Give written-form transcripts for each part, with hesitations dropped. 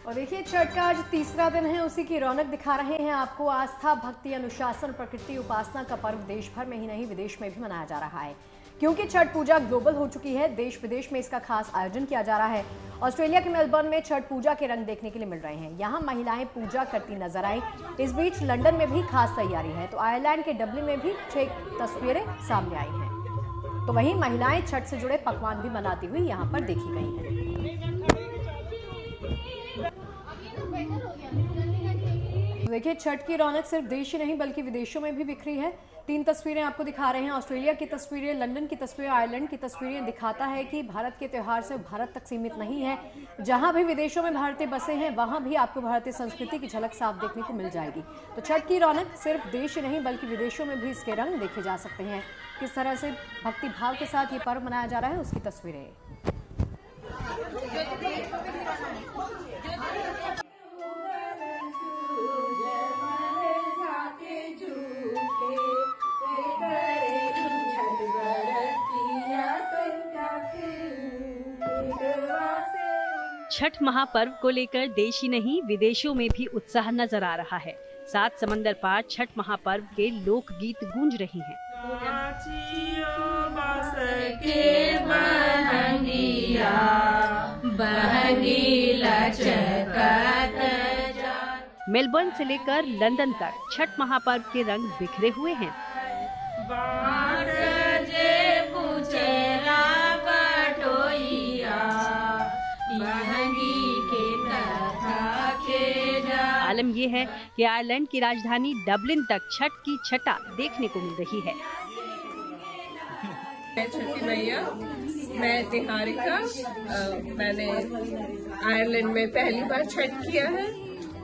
और देखिए, छठ का आज तीसरा दिन है, उसी की रौनक दिखा रहे हैं आपको। आस्था, भक्ति, अनुशासन, प्रकृति उपासना का पर्व देश भर में ही नहीं विदेश में भी मनाया जा रहा है, क्योंकि छठ पूजा ग्लोबल हो चुकी है। देश विदेश में इसका खास आयोजन किया जा रहा है। ऑस्ट्रेलिया के मेलबर्न में छठ पूजा के रंग देखने के लिए मिल रहे हैं। यहाँ महिलाएं पूजा करती नजर आई। इस बीच लंदन में भी खास तैयारी है, तो आयरलैंड के डबलिन में भी तस्वीरें सामने आई हैं। तो वहीं महिलाएं छठ से जुड़े पकवान भी बनाती हुई यहाँ पर देखी गई हैं। देखिए, छठ की रौनक सिर्फ देश ही नहीं बल्कि विदेशों में भी बिखरी है। 3 तस्वीरें आपको दिखा रहे हैं। ऑस्ट्रेलिया की तस्वीरें, लंदन की तस्वीरें, आयरलैंड की तस्वीरें। दिखाता है कि भारत के त्यौहार से भारत तक सीमित नहीं है। जहां भी विदेशों में भारतीय बसे हैं, वहां भी आपको भारतीय संस्कृति की झलक साफ देखने को मिल जाएगी। तो छठ की रौनक सिर्फ देश ही नहीं बल्कि विदेशों में भी इसके रंग देखे जा सकते हैं। किस तरह से भक्ति भाव के साथ ये पर्व मनाया जा रहा है, उसकी तस्वीरें। छठ महापर्व को लेकर देश ही नहीं विदेशों में भी उत्साह नजर आ रहा है। 7 समंदर पार छठ महापर्व के लोकगीत गूंज रहे हैं। मेलबर्न से लेकर लंदन तक छठ महापर्व के रंग बिखरे हुए हैं। आलम ये है कि आयरलैंड की राजधानी डबलिन तक छठ की छटा देखने को मिल रही है। मैं छठी मैया, मैं निहारिका। मैंने आयरलैंड में पहली बार छठ किया है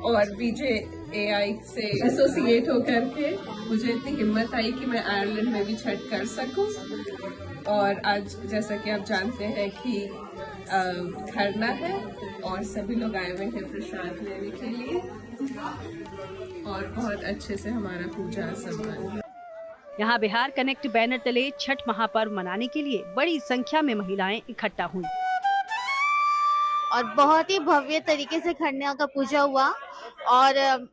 और BJAI से एसोसिएट होकर के मुझे इतनी हिम्मत आई कि मैं आयरलैंड में भी छठ कर सकूं। और आज जैसा कि आप जानते हैं कि खरना है और सभी लोग आए हुए हैं प्रसाद लेने के लिए और बहुत अच्छे से हमारा पूजा सम्पन्न। यहाँ बिहार कनेक्ट बैनर तले छठ महापर्व मनाने के लिए बड़ी संख्या में महिलाएं इकट्ठा हुई और बहुत ही भव्य तरीके से खरना का पूजा हुआ। और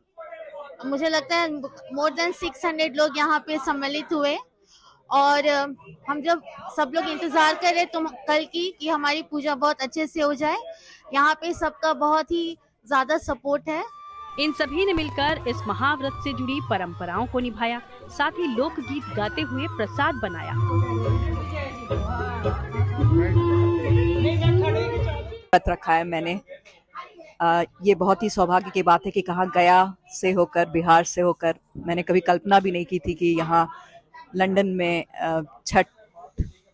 मुझे लगता है मोर देन 600 लोग यहाँ पे सम्मिलित हुए। और हम जब सब लोग इंतजार कर रहे तो कल की कि हमारी पूजा बहुत अच्छे से हो जाए। यहाँ पे सबका बहुत ही ज्यादा सपोर्ट है। इन सभी ने मिलकर इस महाव्रत से जुड़ी परंपराओं को निभाया, साथ ही लोकगीत गाते हुए प्रसाद बनाया। व्रत रखा है मैंने। ये बहुत ही सौभाग्य की बात है कि कहाँ गया से होकर, बिहार से होकर, मैंने कभी कल्पना भी नहीं की थी कि यहाँ लंदन में छठ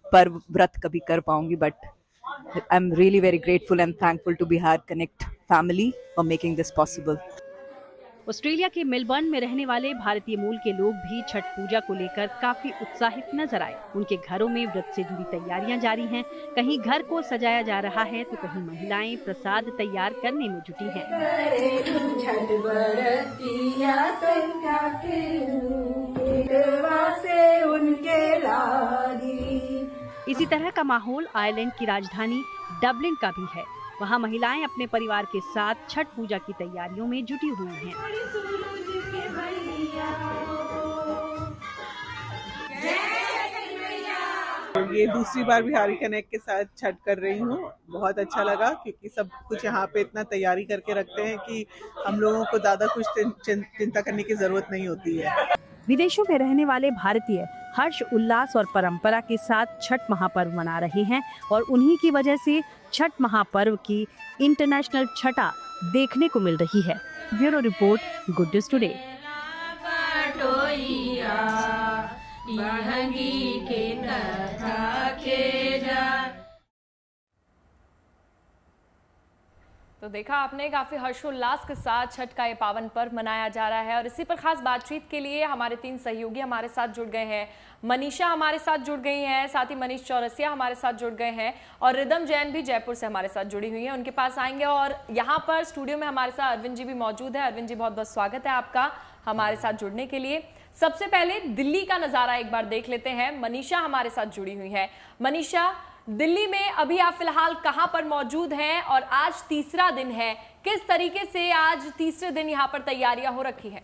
पर्व व्रत कभी कर पाऊंगी। But I am really very grateful and thankful to Bihar connect family for making this possible. Australia के मेलबर्न में रहने वाले भारतीय मूल के लोग भी छठ पूजा को लेकर काफी उत्साहित नजर आए। उनके घरों में व्रत से जुड़ी तैयारियां जारी हैं। कहीं घर को सजाया जा रहा है तो कहीं महिलाएं प्रसाद तैयार करने में जुटी हैं। इसी तरह का माहौल आयरलैंड की राजधानी डबलिन का भी है। वहाँ महिलाएं अपने परिवार के साथ छठ पूजा की तैयारियों में जुटी हुई हैं। ये दूसरी बार बिहारी कनेक्ट के साथ छठ कर रही हूँ। बहुत अच्छा लगा क्योंकि सब कुछ यहाँ पे इतना तैयारी करके रखते हैं कि हम लोगों को ज्यादा कुछ चिंता करने की जरूरत नहीं होती है। विदेशों में रहने वाले भारतीय हर्ष उल्लास और परंपरा के साथ छठ महापर्व मना रहे हैं और उन्हीं की वजह से छठ महापर्व की इंटरनेशनल छटा देखने को मिल रही है। Bureau report, good news today. तो देखा आपने, काफी हर्षोल्लास के साथ छठ का ये पावन पर्व मनाया जा रहा है। और इसी पर खास बातचीत के लिए हमारे 3 सहयोगी हमारे साथ जुड़ गए हैं। मनीषा हमारे साथ जुड़ गई हैं, साथ ही मनीष चौरसिया हमारे साथ जुड़ गए हैं और रिदम जैन भी जयपुर से हमारे साथ जुड़ी हुई हैं। उनके पास आएंगे और यहाँ पर स्टूडियो में हमारे साथ अरविंद जी भी मौजूद है। अरविंद जी, बहुत बहुत स्वागत है आपका हमारे साथ जुड़ने के लिए। सबसे पहले दिल्ली का नजारा एक बार देख लेते हैं। मनीषा हमारे साथ जुड़ी हुई है। मनीषा, दिल्ली में अभी आप फिलहाल कहां पर मौजूद हैं और आज तीसरा दिन है, किस तरीके से आज तीसरे दिन यहां पर तैयारियां हो रखी है?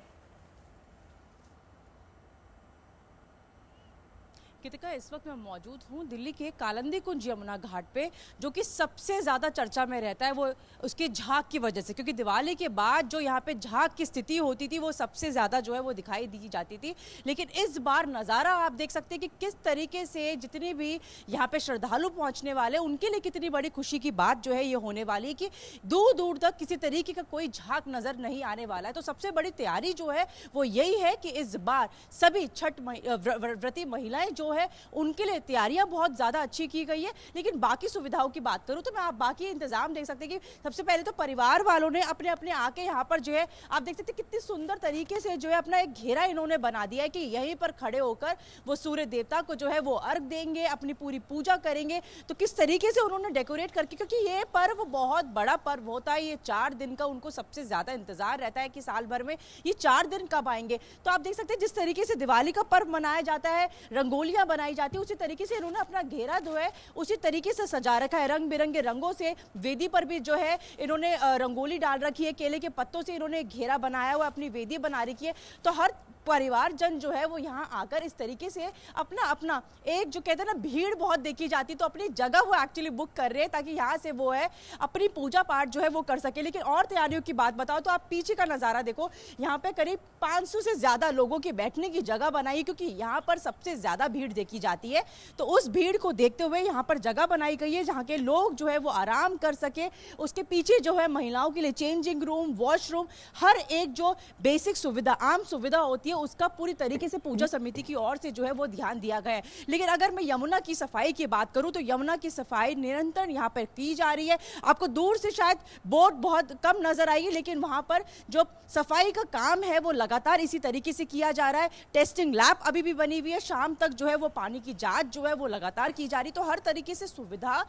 कृतिका, इस वक्त मैं मौजूद हूँ दिल्ली के कालिंदी कुंज यमुना घाट पे, जो कि सबसे ज़्यादा चर्चा में रहता है वो उसके झाग की वजह से, क्योंकि दिवाली के बाद जो यहाँ पे झाग की स्थिति होती थी वो सबसे ज़्यादा जो है वो दिखाई दी जाती थी। लेकिन इस बार नज़ारा आप देख सकते हैं कि किस तरीके से जितने भी यहाँ पे श्रद्धालु पहुँचने वाले उनके लिए कितनी बड़ी खुशी की बात जो है ये होने वाली है कि दूर दूर तक किसी तरीके का कोई झाग नज़र नहीं आने वाला है। तो सबसे बड़ी तैयारी जो है वो यही है कि इस बार सभी छठ व्रती महिलाएं जो है उनके लिए तैयारियां बहुत ज्यादा अच्छी की गई है। लेकिन बाकी सुविधाओं की बात करूं तो मैं आप बाकी इंतजाम देख सकते हैं कि सबसे पहले तो परिवार वालों ने अपने अपने आके यहाँ पर जो है आप देख सकते हैं कितनी सुंदर तरीके से जो है अपना एक घेरा इन्होंने बना दिया है कि यहीं पर खड़े होकर वो सूर्य देवता को जो है वो अर्घ देंगे, अपनी पूरी पूजा करेंगे। तो किस तरीके से उन्होंने डेकोरेट करके, क्योंकि ये पर्व बहुत बड़ा पर्व होता है, ये 4 दिन का उनको सबसे ज्यादा इंतजार रहता है कि साल भर में ये 4 दिन कब आएंगे। तो आप देख सकते हैं जिस तरीके से दिवाली का पर्व मनाया जाता है, रंगोलियां बनाई जाती है, उसी तरीके से इन्होंने अपना घेरा जो है उसी तरीके से सजा रखा है। रंग बिरंगे रंगों से वेदी पर भी जो है इन्होंने रंगोली डाल रखी है, केले के पत्तों से इन्होंने घेरा बनाया हुआ, अपनी वेदी बना रखी है। तो हर परिवार जन जो है वो यहाँ आकर इस तरीके से अपना अपना एक जो कहते हैं ना भीड़ बहुत देखी जाती, तो अपनी जगह वो एक्चुअली बुक कर रहे हैं ताकि यहाँ से वो है अपनी पूजा पाठ जो है वो कर सके। लेकिन और तैयारियों की बात बताओ तो आप पीछे का नज़ारा देखो, यहाँ पे करीब 500 से ज़्यादा लोगों की बैठने की जगह बनाई, क्योंकि यहाँ पर सबसे ज़्यादा भीड़ देखी जाती है। तो उस भीड़ को देखते हुए यहाँ पर जगह बनाई गई है जहाँ के लोग जो है वो आराम कर सके। उसके पीछे जो है महिलाओं के लिए चेंजिंग रूम, वॉशरूम, हर एक जो बेसिक सुविधा, आम सुविधा होती है उसका पूरी तरीके से पूजा समिति की ओर से जो है वो ध्यान दिया गया है। लेकिन अगर मैं यमुना की सफाई की बात करूं तो यमुना की सफाई निरंतर यहाँ पर की जा रही है। आपको दूर से शायद बोट बहुत कम नजर आएगी, लेकिन वहां पर जो सफाई का काम है वो लगातार इसी तरीके से किया जा रहा है। टेस्टिंग लैब अभी भी बनी हुई है, शाम तक जो है वो पानी की जांच जो है वो लगातार की जा रही। तो हर तरीके से सुविधा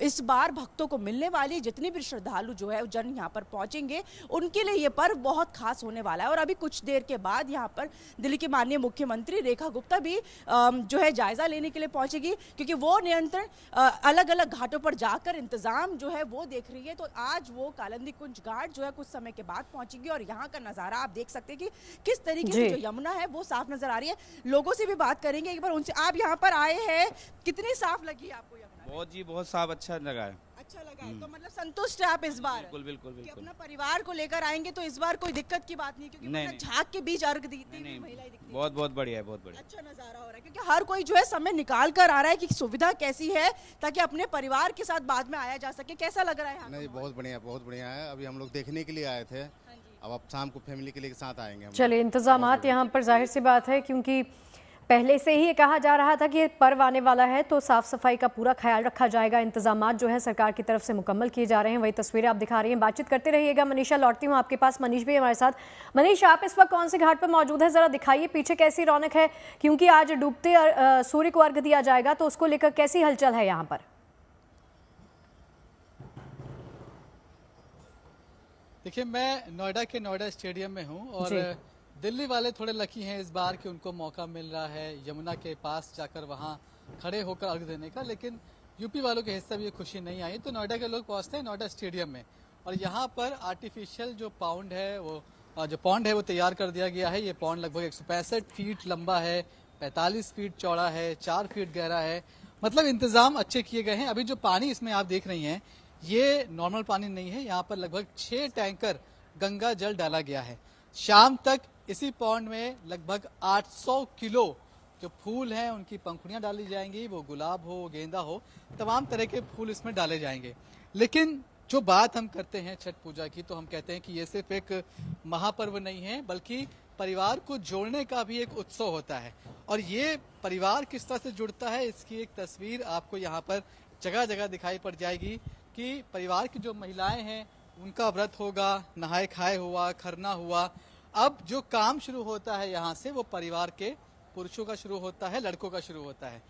इस बार भक्तों को मिलने वाली, जितने भी श्रद्धालु जो है जन यहाँ पर पहुंचेंगे उनके लिए ये पर्व बहुत खास होने वाला है। और अभी कुछ देर के बाद यहाँ पर दिल्ली की माननीय मुख्यमंत्री रेखा गुप्ता भी जो है जायजा लेने के लिए पहुंचेगी, क्योंकि वो निरंतर अलग अलग घाटों पर जाकर इंतजाम जो है वो देख रही है। तो आज वो कालिंदी कुंज घाट जो है कुछ समय के बाद पहुंचेगी और यहाँ का नजारा आप देख सकते हैं कि किस तरीके से जो यमुना है वो साफ नजर आ रही है। लोगों से भी बात करेंगे एक बार उनसे। आप यहाँ पर आए हैं, कितनी साफ लगी आपको यमुना? बहुत जी, बहुत साफ, अच्छा लगा है। अच्छा लगा है, तो मतलब संतुष्ट है आप इस बार? बिल्कुल बिल्कुल कि बिल्कुल। अपना परिवार को लेकर आएंगे तो इस बार कोई दिक्कत की बात नहीं, क्योंकि नहीं, झाग के बीच अर्घ दी नहीं, महिलाएं दिखती हैं। बहुत बहुत बढ़िया है, बहुत बढ़िया। अच्छा नजारा हो रहा है, क्योंकि हर कोई जो है समय निकाल कर आ रहा है कि सुविधा कैसी है ताकि अपने परिवार के साथ बाद में आया जा सके। कैसा लग रहा है? नहीं, बहुत बढ़िया है। अभी हम लोग देखने के लिए आए थे, अब शाम को फैमिली के लिए साथ आएंगे। चलिए, इंतजामात यहाँ पर जाहिर सी बात है, क्योंकि पहले से ही ये कहा जा रहा था कि ये पर्व आने वाला है तो साफ सफाई का पूरा ख्याल रखा जाएगा। इंतजामात जो है सरकार की तरफ से मुकम्मल किए जा रहे हैं, वही तस्वीरें आप दिखा रही हैं। बातचीत करते रहिएगा। मनीषा, लौटती हूँ आपके पास। मनीष भी हमारे साथ। मनीष, आप इस वक्त कौन से घाट पर मौजूद है, जरा दिखाइए पीछे कैसी रौनक है, क्योंकि आज डूबते सूर्य को अर्घ दिया जाएगा, तो उसको लेकर कैसी हलचल है यहाँ पर? देखिए, मैं नोएडा के नोएडा स्टेडियम में हूँ और दिल्ली वाले थोड़े लकी हैं इस बार कि उनको मौका मिल रहा है यमुना के पास जाकर वहाँ खड़े होकर अर्घ देने का। लेकिन यूपी वालों के हिस्से में ये खुशी नहीं आई, तो नोएडा के लोग पहुँचते हैं नोएडा स्टेडियम में और यहाँ पर आर्टिफिशियल जो पॉन्ड है वो तैयार कर दिया गया है। ये पॉन्ड लगभग 165 फीट लंबा है, 45 फीट चौड़ा है, 4 फीट गहरा है। मतलब इंतजाम अच्छे किए गए हैं। अभी जो पानी इसमें आप देख रही हैं ये नॉर्मल पानी नहीं है, यहाँ पर लगभग 6 टैंकर गंगा जल डाला गया है। शाम तक इसी पॉन्ड में लगभग 800 किलो जो फूल हैं उनकी पंखुड़ियां डाली जाएंगी, वो गुलाब हो, गेंदा हो, तमाम तरह के फूल इसमें डाले जाएंगे। लेकिन जो बात हम करते हैं छठ पूजा की, तो हम कहते हैं कि ये सिर्फ एक महापर्व नहीं है बल्कि परिवार को जोड़ने का भी एक उत्सव होता है। और ये परिवार किस तरह से जुड़ता है इसकी एक तस्वीर आपको यहाँ पर जगह जगह दिखाई पड़ जाएगी कि परिवार की जो महिलाएं हैं उनका व्रत होगा, नहाए खाए हुआ, खरना हुआ। अब जो काम शुरू होता है यहाँ से वो परिवार के पुरुषों का शुरू होता है, लड़कों का शुरू होता है।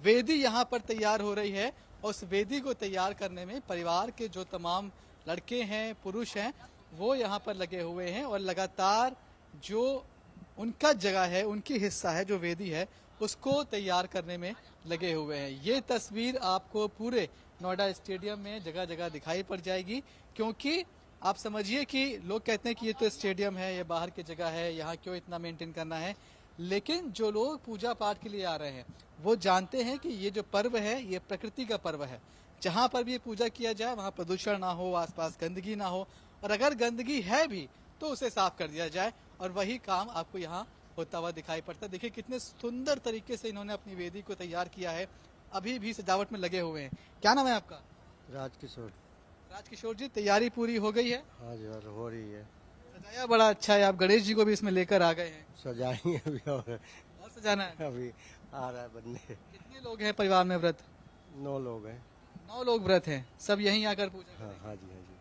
वेदी यहाँ पर तैयार हो रही है और उस वेदी को तैयार करने में परिवार के जो तमाम लड़के हैं, पुरुष हैं, वो यहाँ पर लगे हुए हैं और लगातार जो उनका जगह है, उनकी हिस्सा है, जो वेदी है उसको तैयार करने में लगे हुए हैं। ये तस्वीर आपको पूरे नोएडा स्टेडियम में जगह जगह दिखाई पड़ जाएगी, क्योंकि आप समझिए कि लोग कहते हैं कि ये तो स्टेडियम है, ये बाहर की जगह है, यहाँ क्यों इतना मेंटेन करना है। लेकिन जो लोग पूजा पाठ के लिए आ रहे हैं वो जानते हैं कि ये जो पर्व है ये प्रकृति का पर्व है। जहाँ पर भी ये पूजा किया जाए वहाँ प्रदूषण ना हो, आसपास गंदगी ना हो, और अगर गंदगी है भी तो उसे साफ कर दिया जाए, और वही काम आपको यहाँ होता हुआ दिखाई पड़ता है। देखिए कितने सुंदर तरीके से इन्होंने अपनी वेदी को तैयार किया है, अभी भी सजावट में लगे हुए हैं। क्या नाम है आपका? राजकिशोर। राजकिशोर जी, तैयारी पूरी हो गई है? हाँ जी, और हो रही है। सजाया बड़ा अच्छा है, आप गणेश जी को भी इसमें लेकर आ गए हैं। सजाएंगे अभी और सजाना है, अभी आ रहा है बनने। कितने लोग हैं परिवार में व्रत? 9 लोग हैं। 9 लोग व्रत हैं, सब यहीं आकर पूजा? हाँ जी, हाँ जी।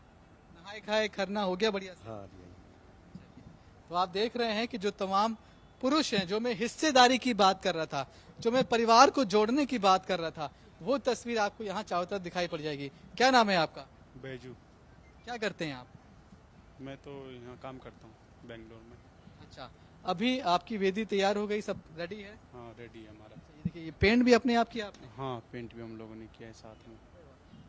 नहाए खाए खरना हो गया बढ़िया से? हाँ जी। तो आप देख रहे हैं कि जो तमाम पुरुष हैं, जो मैं हिस्सेदारी की बात कर रहा था, जो मैं परिवार को जोड़ने की बात कर रहा था, वो तस्वीर आपको यहाँ चारों तरफ दिखाई पड़ जाएगी। क्या नाम है आपका? बैजू। क्या करते हैं आप? मैं तो यहाँ काम करता हूँ बेंगलोर में। अच्छा, अभी आपकी वेदी तैयार हो गई, सब रेडी है? हाँ, रेडी है हमारा। ये देखिए, ये पेंट भी अपने आप किया आपने? हाँ, पेंट भी हम लोगों ने किया है साथ में।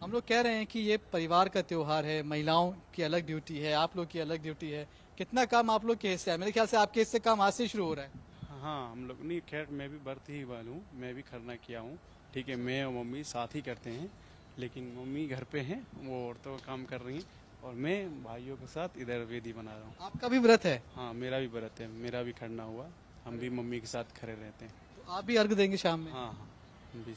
हम लोग कह रहे हैं कि ये परिवार का त्योहार है, महिलाओं की अलग ड्यूटी है, आप लोग की अलग ड्यूटी है। कितना काम आप लोग के हिस्से है? मेरे ख्याल से आपके हिस्से काम आज से शुरू हो रहा है। हाँ, हम लोग नहीं, खैर मैं भी व्रत ही वाला हूँ, मैं भी खरना किया हूँ। ठीक है, मैं और मम्मी साथ ही करते हैं, लेकिन मम्मी घर पे हैं, वो औरतों का काम कर रही हैं, और मैं भाइयों के साथ इधर वेदी बना रहा हूँ। आपका भी व्रत है? हाँ, मेरा भी व्रत है, मेरा भी खरना हुआ, हम भी मम्मी के साथ खड़े रहते हैं। तो आप भी अर्घ देंगे शाम में? हाँ हाँ, हम भी।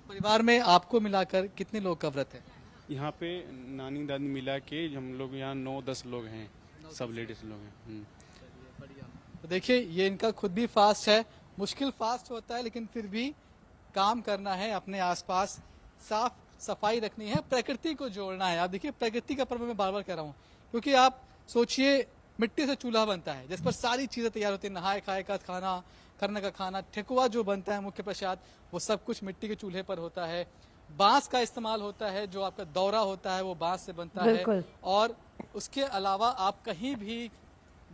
परिवार में आपको मिलाकर कितने लोग का व्रत है? यहाँ पे नानी दादी मिला के हम लोग यहाँ 9-10 लोग हैं, सब लेडीज लोग हैं। तो देखिए, ये इनका खुद भी फास्ट है, मुश्किल फास्ट होता है, लेकिन फिर भी काम करना है, अपने आसपास साफ सफाई रखनी है, प्रकृति को जोड़ना है। आप देखिए, प्रकृति का पर्व मैं बार बार कह रहा हूँ, क्योंकि आप सोचिए मिट्टी से चूल्हा बनता है जिस पर सारी चीजें तैयार होती है, नहाए खाए का खाना, खरना का खाना, ठेकुआ जो बनता है मुख्य प्रसाद, वो सब कुछ मिट्टी के चूल्हे पर होता है। बांस का इस्तेमाल होता है, जो आपका दौरा होता है वो बांस से बनता है, और उसके अलावा आप कहीं भी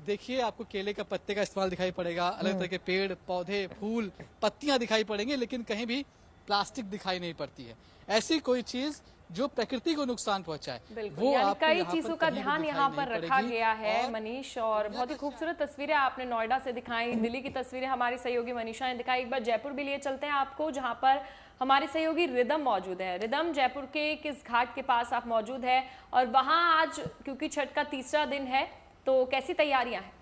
देखिए आपको केले का पत्ते का इस्तेमाल दिखाई पड़ेगा, अलग तरह के पेड़ पौधे फूल पत्तियां दिखाई पड़ेंगे, लेकिन कहीं भी प्लास्टिक दिखाई नहीं पड़ती है। ऐसी कोई चीज जो प्रकृति को नुकसान पहुंचाए, वो कई चीजों का ध्यान यहाँ पर रखा गया है मनीष। और बहुत ही खूबसूरत तस्वीरें आपने नोएडा से दिखाई, दिल्ली की तस्वीरें हमारी सहयोगी मनीषा ने दिखाई। एक बार जयपुर भी लिए चलते हैं आपको, जहाँ पर हमारी सहयोगी रिदम मौजूद है। रिदम, जयपुर के किस घाट के पास आप मौजूद है, और वहाँ आज क्योंकि छठ का तीसरा दिन है तो कैसी तैयारियां हैं?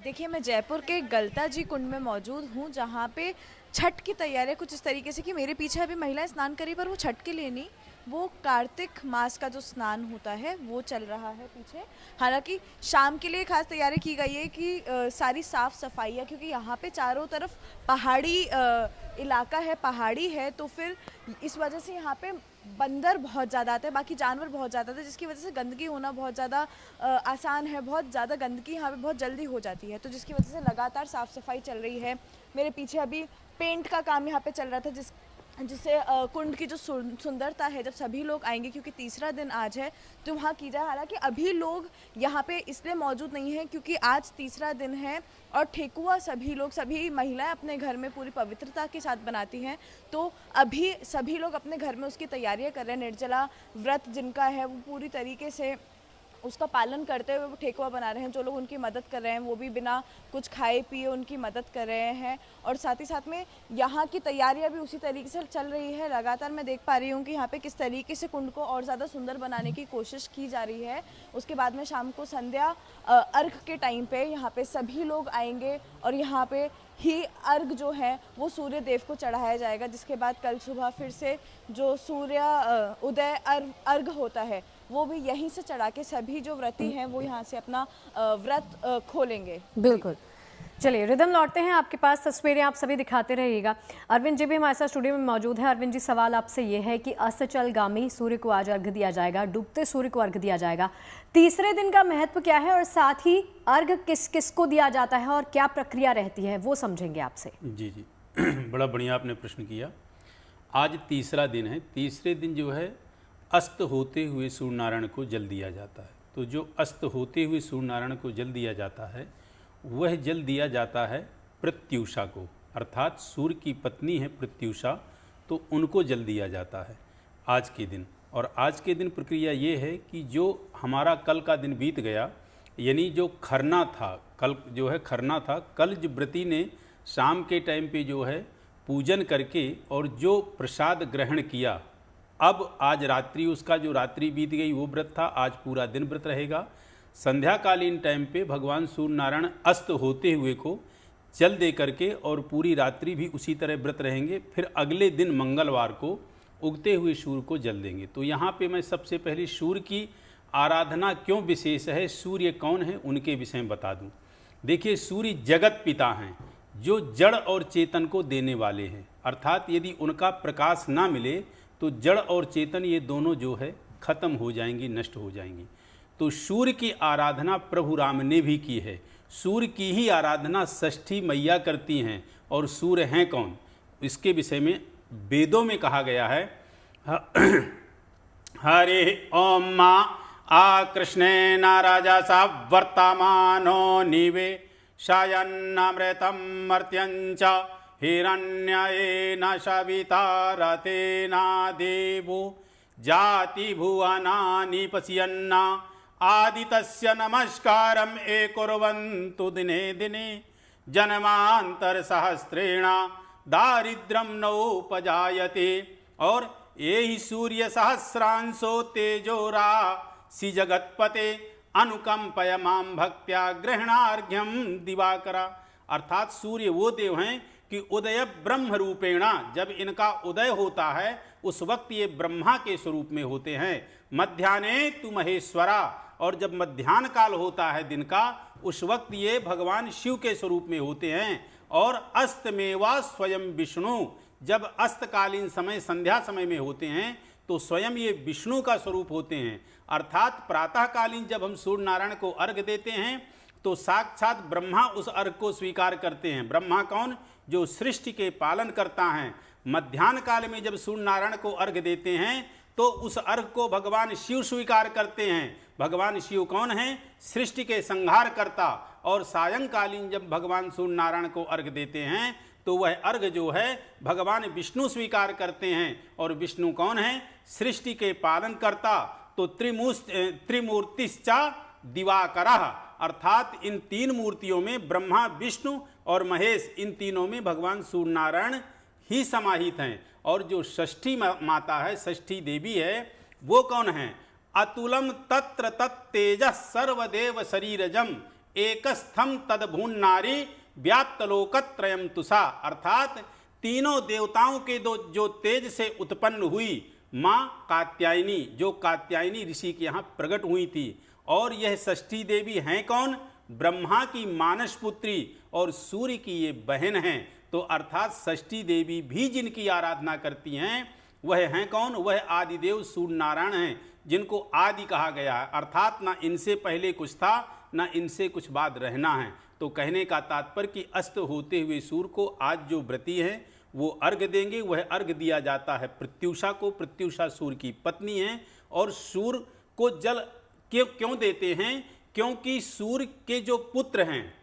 देखिए, मैं जयपुर के गलता जी कुंड में मौजूद हूँ, जहाँ पे छठ की तैयारियां कुछ इस तरीके से कि मेरे पीछे अभी महिलाएं स्नान करी, पर वो छठ के लिए नहीं, वो कार्तिक मास का जो स्नान होता है वो चल रहा है पीछे। हालांकि शाम के लिए खास तैयारी की गई है कि सारी साफ सफाई है, क्योंकि यहाँ पे चारों तरफ पहाड़ी इलाका है, पहाड़ी है, तो फिर इस वजह से यहाँ पे बंदर बहुत ज़्यादा आते हैं, बाकी जानवर बहुत ज़्यादा आते हैं, जिसकी वजह से गंदगी होना बहुत ज़्यादा आसान है। बहुत ज़्यादा गंदगी यहाँ पे बहुत जल्दी हो जाती है, तो जिसकी वजह से लगातार साफ़ सफाई चल रही है। मेरे पीछे अभी पेंट का काम यहाँ पे चल रहा था, जिससे कुंड की जो सुंदरता है, जब सभी लोग आएंगे, क्योंकि तीसरा दिन आज है, तो वहाँ की जाए। हालांकि अभी लोग यहाँ पे इसलिए मौजूद नहीं हैं क्योंकि आज तीसरा दिन है, और ठेकुआ सभी महिलाएं अपने घर में पूरी पवित्रता के साथ बनाती हैं, तो अभी सभी लोग अपने घर में उसकी तैयारियां कर रहे हैं। निर्जला व्रत जिनका है वो पूरी तरीके से उसका पालन करते हुए वो ठेकुआ बना रहे हैं। जो लोग उनकी मदद कर रहे हैं वो भी बिना कुछ खाए पिए उनकी मदद कर रहे हैं, और साथ ही साथ में यहाँ की तैयारियां भी उसी तरीके से चल रही है। लगातार मैं देख पा रही हूँ कि यहाँ पे किस तरीके से कुंड को और ज़्यादा सुंदर बनाने की कोशिश की जा रही है। उसके बाद में शाम को संध्या अर्घ के टाइम पे यहाँ पे सभी लोग आएंगे, और यहाँ पे ही अर्घ जो है वो सूर्य देव को चढ़ाया जाएगा, जिसके बाद कल सुबह फिर से जो सूर्य उदय अर्घ होता है वो भी यहीं से चढ़ा के सभी जो व्रती हैं वो यहाँ से अपना व्रत खोलेंगे। बिल्कुल, चलिए रिदम लौटते हैं आपके पास, तस्वीरें आप सभी दिखाते रहिएगा। अरविंद जी भी हमारे साथ स्टूडियो में मौजूद है। अरविंद जी, सवाल आपसे ये है कि अस्ताचलगामी सूर्य को आज अर्घ दिया जाएगा, डूबते सूर्य को अर्घ दिया जाएगा, तीसरे दिन का महत्व क्या है, और साथ ही अर्घ किस किस को दिया जाता है और क्या प्रक्रिया रहती है, वो समझेंगे आपसे। जी जी बड़ा बढ़िया आपने प्रश्न किया। आज तीसरा दिन है। तीसरे दिन जो है अस्त होते हुए सूर्य नारायण को जल दिया जाता है। तो जो अस्त होते हुए सूर्य नारायण को जल दिया जाता है वह जल दिया जाता है प्रत्यूषा को, अर्थात सूर्य की पत्नी है प्रत्यूषा, तो उनको जल दिया जाता है आज के दिन। और आज के दिन प्रक्रिया ये है कि जो हमारा कल का दिन बीत गया, यानी जो खरना था, कल जो है खरना था, कल जो व्रती ने शाम के टाइम पे जो है पूजन करके और जो प्रसाद ग्रहण किया, अब आज रात्रि उसका जो रात्रि बीत गई वो व्रत था, आज पूरा दिन व्रत रहेगा। संध्याकालीन टाइम पे भगवान सूर्य नारायण अस्त होते हुए को जल दे करके और पूरी रात्रि भी उसी तरह व्रत रहेंगे। फिर अगले दिन मंगलवार को उगते हुए सूर्य को जल देंगे। तो यहाँ पे मैं सबसे पहले सूर्य की आराधना क्यों विशेष है, सूर्य कौन है, उनके विषय में बता दूँ। देखिए, सूर्य जगत पिता हैं, जो जड़ और चेतन को देने वाले हैं, अर्थात यदि उनका प्रकाश ना मिले तो जड़ और चेतन ये दोनों जो है खत्म हो जाएंगी, नष्ट हो जाएंगी। तो सूर्य की आराधना प्रभु राम ने भी की है। सूर्य की ही आराधना षष्ठी मैया करती हैं। और सूर्य हैं कौन, इसके विषय में वेदों में कहा गया है, हरे ओम माँ आ कृष्णेन राजा सा वर्तमानो निवे शायन्नामृतं मर्त्यञ्च हिरण्येन सविता रतेना देवो जाति भुवनानि पश्यन्ना आदितस्य नमस्कारम् कुर्वन्तु दिने दिने जन्मांतर सहस्रेण दारिद्र्यं नोपजायते। और ये ही सूर्य सहस्रांशो तेजोराशि जगत्पते अनुकंपय माम भक्त्या ग्रहणार्घ्यम दिवाकरा। अर्थात सूर्य वो देव हैं कि उदय ब्रह्म रूपेणा, जब इनका उदय होता है उस वक्त ये ब्रह्मा के स्वरूप में होते हैं। मध्याह्ने तु महेश्वरा, और जब मध्याह्न काल होता है दिन का, उस वक्त ये भगवान शिव के स्वरूप में होते हैं। और अस्त में व स्वयं विष्णु, जब अस्तकालीन समय संध्या समय में होते हैं तो स्वयं ये विष्णु का स्वरूप होते हैं। अर्थात प्रातःकालीन जब हम सूर्य नारायण को अर्घ देते हैं तो साक्षात ब्रह्मा उस अर्घ को स्वीकार करते हैं। ब्रह्मा कौन, जो सृष्टि के पालन करता है। मध्याह्न काल में जब सूर्य नारायण को अर्घ देते हैं तो उस अर्घ को भगवान शिव स्वीकार करते हैं। भगवान शिव कौन है, सृष्टि के संहार करता। और सायंकालीन जब भगवान सूर्य नारायण को अर्घ देते हैं तो वह अर्घ जो है भगवान विष्णु स्वीकार करते हैं। और विष्णु कौन है, सृष्टि के पालन करता। तो त्रिमूर्तिश्चा दिवाकरः, अर्थात इन तीन मूर्तियों में ब्रह्मा, विष्णु और महेश, इन तीनों में भगवान सूर्य नारायण ही समाहित हैं। और जो षष्ठी माता है, षष्ठी देवी है, वो कौन है, अतुलम तत्र तत्तेजः सर्वदेव शरीरजम एकस्थम तदभून नारी व्याप्त लोकत्रयम तुषा। अर्थात तीनों देवताओं के दो जो तेज से उत्पन्न हुई माँ कात्यायनी, जो कात्यायनी ऋषि के यहाँ प्रकट हुई थी। और यह षष्ठी देवी हैं कौन, ब्रह्मा की मानस पुत्री और सूर्य की ये बहन हैं। तो अर्थात षष्ठी देवी भी जिनकी आराधना करती हैं वह हैं कौन, वह आदिदेव सूर्य नारायण हैं, जिनको आदि कहा गया है। अर्थात ना इनसे पहले कुछ था ना इनसे कुछ बाद रहना है। तो कहने का तात्पर्य कि अस्त होते हुए सूर्य को आज जो व्रती हैं वो अर्घ देंगे। वह अर्घ दिया जाता है प्रत्यूषा को। प्रत्यूषा सूर्य की पत्नी है। और सूर्य को जल क्यों देते हैं, क्योंकि सूर्य के जो पुत्र हैं,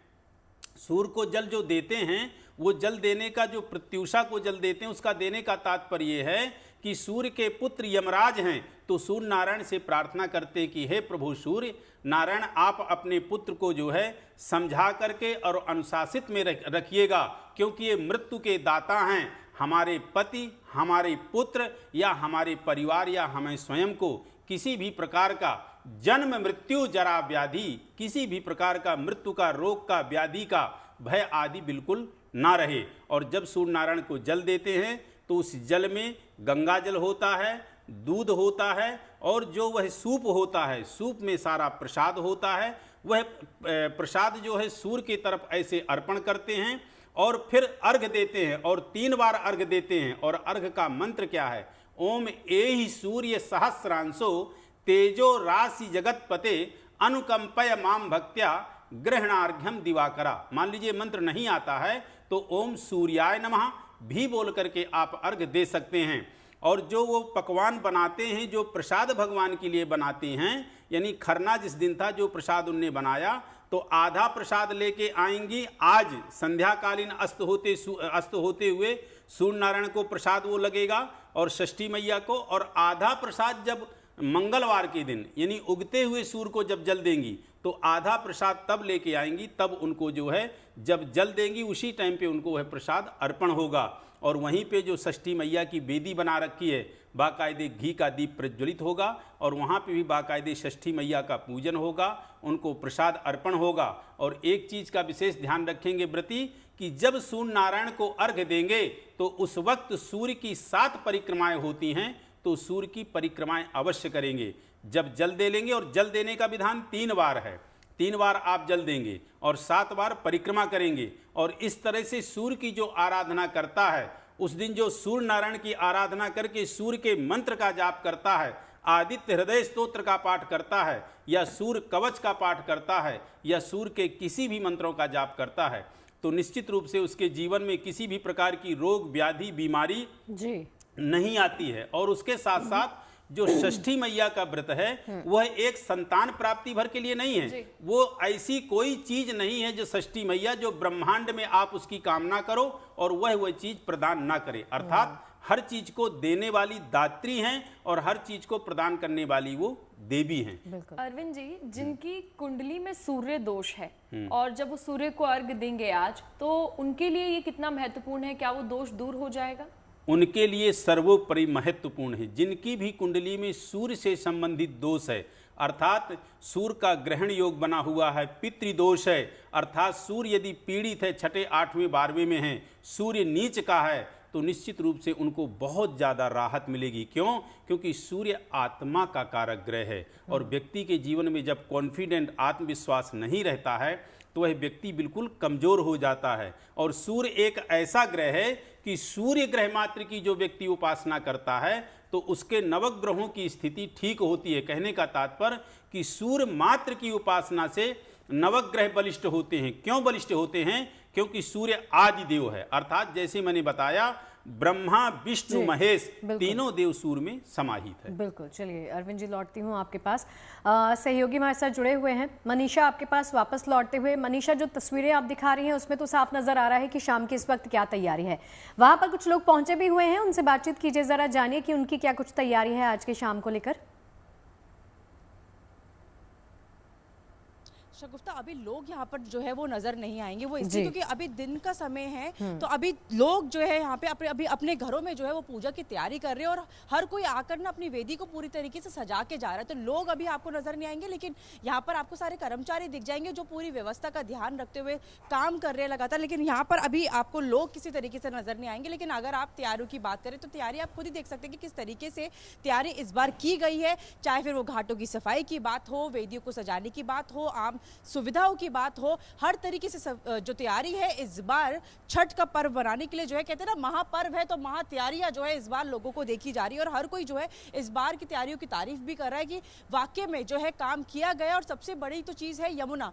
सूर्य को जल जो देते हैं, वो जल देने का, जो प्रत्यूषा को जल देते हैं उसका देने का तात्पर्य ये है कि सूर्य के पुत्र यमराज हैं। तो सूर्य नारायण से प्रार्थना करते कि हे प्रभु सूर्य नारायण, आप अपने पुत्र को जो है समझा करके और अनुशासित में रखिएगा, क्योंकि ये मृत्यु के दाता हैं। हमारे पति, हमारे पुत्र या हमारे परिवार या हमें स्वयं को किसी भी प्रकार का जन्म मृत्यु जरा व्याधि, किसी भी प्रकार का मृत्यु का, रोग का, व्याधि का भय आदि बिल्कुल ना रहे। और जब सूर्य नारायण को जल देते हैं तो उस जल में गंगा जल होता है, दूध होता है, और जो वह सूप होता है, सूप में सारा प्रसाद होता है। वह प्रसाद जो है सूर्य की तरफ ऐसे अर्पण करते हैं और फिर अर्घ देते हैं, और 3 बार अर्घ देते हैं। और अर्घ का मंत्र क्या है, ओम एहि सूर्य सहस्रांशो तेजो राशि जगतपते अनुकंपय माम भक्त्या ग्रहणार्घ्यम दिवाकरा। मान लीजिए मंत्र नहीं आता है तो ओम सूर्याय नमः भी बोल करके आप अर्घ दे सकते हैं। और जो वो पकवान बनाते हैं, जो प्रसाद भगवान के लिए बनाते हैं, यानी खरना जिस दिन था जो प्रसाद उनने बनाया, तो आधा प्रसाद लेके आएंगी। आज संध्याकालीन अस्त होते हुए सूर्य नारायण को प्रसाद वो लगेगा और षष्ठी मैया को, और आधा प्रसाद जब मंगलवार के दिन यानी उगते हुए सूर्य को जब जल देंगी तो आधा प्रसाद तब लेके आएंगी, तब उनको जो है जब जल देंगी उसी टाइम पे उनको वह प्रसाद अर्पण होगा। और वहीं पे जो षष्ठी मैया की वेदी बना रखी है, बाकायदे घी का दीप प्रज्वलित होगा और वहाँ पे भी बाकायदे षष्ठी मैया का पूजन होगा, उनको प्रसाद अर्पण होगा। और एक चीज़ का विशेष ध्यान रखेंगे व्रती कि जब सूर्य नारायण को अर्घ्य देंगे तो उस वक्त सूर्य की 7 परिक्रमाएं होती हैं, तो सूर्य की परिक्रमाएं अवश्य करेंगे। जब जल दे लेंगे, और जल देने का विधान 3 बार है, 3 बार आप जल देंगे और 7 बार परिक्रमा करेंगे। और इस तरह से सूर्य की जो आराधना करता है, उस दिन जो सूर्य नारायण की आराधना करके सूर्य के मंत्र का जाप करता है, आदित्य हृदय स्तोत्र का पाठ करता है, या सूर्य कवच का पाठ करता है, या सूर्य के किसी भी मंत्रों का जाप करता है, तो निश्चित रूप से उसके जीवन में किसी भी प्रकार की रोग व्याधि बीमारी नहीं आती है। और उसके साथ साथ जो षष्ठी मैया का व्रत है वह एक संतान प्राप्ति भर के लिए नहीं है, वो ऐसी कोई चीज नहीं है जो षष्ठी मैया जो ब्रह्मांड में आप उसकी कामना करो और वह चीज प्रदान ना करे। अर्थात हर चीज को देने वाली दात्री हैं और हर चीज को प्रदान करने वाली वो देवी हैं। अरविंद जी, जिनकी कुंडली में सूर्य दोष है और जब वो सूर्य को अर्घ देंगे आज, तो उनके लिए ये कितना महत्वपूर्ण है? क्या वो दोष दूर हो जाएगा? उनके लिए सर्वोपरि महत्वपूर्ण है। जिनकी भी कुंडली में सूर्य से संबंधित दोष है, अर्थात सूर्य का ग्रहण योग बना हुआ है, पितृदोष है, अर्थात सूर्य यदि पीड़ित है, 6ठे 8वें 12वें में है, सूर्य नीच का है, तो निश्चित रूप से उनको बहुत ज़्यादा राहत मिलेगी। क्यों? क्योंकि सूर्य आत्मा का कारक ग्रह है और व्यक्ति के जीवन में जब कॉन्फिडेंट आत्मविश्वास नहीं रहता है तो वह व्यक्ति बिल्कुल कमज़ोर हो जाता है। और सूर्य एक ऐसा ग्रह है कि सूर्य ग्रह मात्र की जो व्यक्ति उपासना करता है तो उसके नवग्रहों की स्थिति ठीक होती है। कहने का तात्पर्य कि सूर्य मात्र की उपासना से नवग्रह बलिष्ठ होते हैं। क्यों बलिष्ठ होते हैं? क्योंकि सूर्य आदि देव है, अर्थात जैसे मैंने बताया ब्रह्मा विष्णु महेश तीनों देव सूर्य में समाहित है। बिल्कुल। चलिए अरविंद जी, लौटती हूँ आपके पास। सहयोगी हमारे साथ जुड़े हुए हैं। मनीषा, आपके पास वापस लौटते हुए। मनीषा, जो तस्वीरें आप दिखा रही हैं उसमें तो साफ नजर आ रहा है कि शाम की इस वक्त क्या तैयारी है। वहां पर कुछ लोग पहुंचे भी हुए हैं, उनसे बातचीत कीजिए, जरा जानिए कि उनकी क्या कुछ तैयारी है आज के शाम को लेकर। शगुफ्ता, अभी लोग यहाँ पर जो है वो नजर नहीं आएंगे, वो इसलिए क्योंकि अभी दिन का समय है, तो अभी लोग जो है यहाँ पे अभी अपने घरों में जो है वो पूजा की तैयारी कर रहे हैं और हर कोई आकर ना अपनी वेदी को पूरी तरीके से सजा के जा रहा है। तो लोग अभी आपको नजर नहीं आएंगे, लेकिन यहाँ पर आपको सारे कर्मचारी दिख जाएंगे जो पूरी व्यवस्था का ध्यान रखते हुए काम कर रहे हैं लगातार। लेकिन यहाँ पर अभी आपको लोग किसी तरीके से नजर नहीं आएंगे। लेकिन अगर आप तैयारियों की बात करें तो तैयारी आप खुद ही देख सकते हैं कि किस तरीके से तैयारी इस बार की गई है, चाहे फिर वो घाटों की सफाई की बात हो, वेदियों को सजाने की बात हो, आम सुविधाओं की बात हो, हर तरीके से जो तैयारी है इस बार छठ का पर्व बनाने के लिए जो है, कहते हैं ना महापर्व है तो महा तैयारियां जो है इस बार लोगों को देखी जा रही है। और हर कोई जो है इस बार की तैयारियों की तारीफ भी कर रहा है कि वाकई में जो है काम किया गया। और सबसे बड़ी तो चीज है यमुना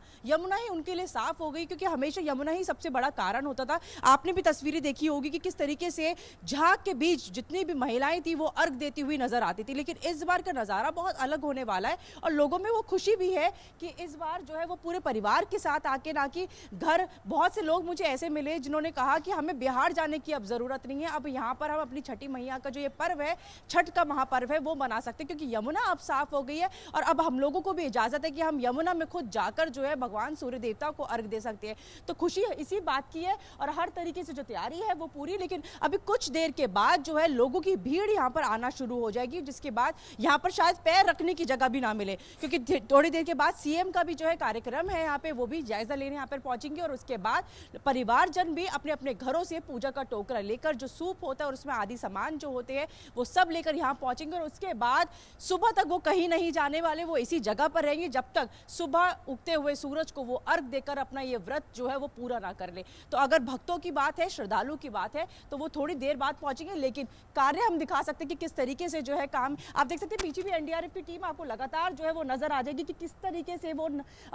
ही उनके लिए साफ हो गई, क्योंकि हमेशा यमुना ही सबसे बड़ा कारण होता था। आपने भी तस्वीरें देखी होगी कि किस तरीके से झाग के बीच जितनी भी महिलाएं थी वो अर्घ देती हुई नजर आती थी। लेकिन इस बार का नजारा बहुत अलग होने वाला है और लोगों में वो खुशी भी है कि इस बार जो है वो पूरे परिवार के साथ आके, ना कि घर। बहुत से लोग मुझे ऐसे मिले जिन्होंने कहा कि हमें बिहार जाने की अब जरूरत नहीं है, अब यहाँ पर हम अपनी छठी मैया का जो ये पर्व है, छठ का महापर्व है, वो मना सकते हैं, क्योंकि यमुना अब साफ हो गई है और अब हम लोगों को भी इजाजत है कि हम यमुना में खुद जाकर जो है भगवान सूर्य देवता को अर्घ दे सकते हैं। तो खुशी इसी बात की है और हर तरीके से जो तैयारी है वो पूरी। लेकिन अभी कुछ देर के बाद जो है लोगों की भीड़ यहाँ पर आना शुरू हो जाएगी, जिसके बाद यहाँ पर शायद पैर रखने की जगह भी ना मिले, क्योंकि थोड़ी देर के बाद सीएम का भी जो है कार्यक्रम है यहाँ पे, वो भी जायजा लेने यहाँ पर पहुंचेंगे। और उसके बाद परिवारजन भी अपने अपने घरों से पूजा का टोकरा लेकर, जो सूप होता है और उसमें आदि सामान जो होते हैं वो सब लेकर यहाँ पहुंचेंगे। और उसके बाद सुबह तक वो कहीं नहीं जाने वाले, वो इसी जगह पर रहेंगे जब तक सुबह उगते हुए सूरज को वो अर्घ देकर अपना ये व्रत जो है वो पूरा ना कर ले। तो अगर भक्तों की बात है, श्रद्धालु की बात है, तो वो थोड़ी देर बाद पहुंचेंगे। लेकिन कार्य हम दिखा सकते हैं कि किस तरीके से जो है काम, आप देख सकते हैं पीछे भी एनडीआरएफ की टीम आपको लगातार जो है वो नजर आ जाएगी कि किस तरीके से वो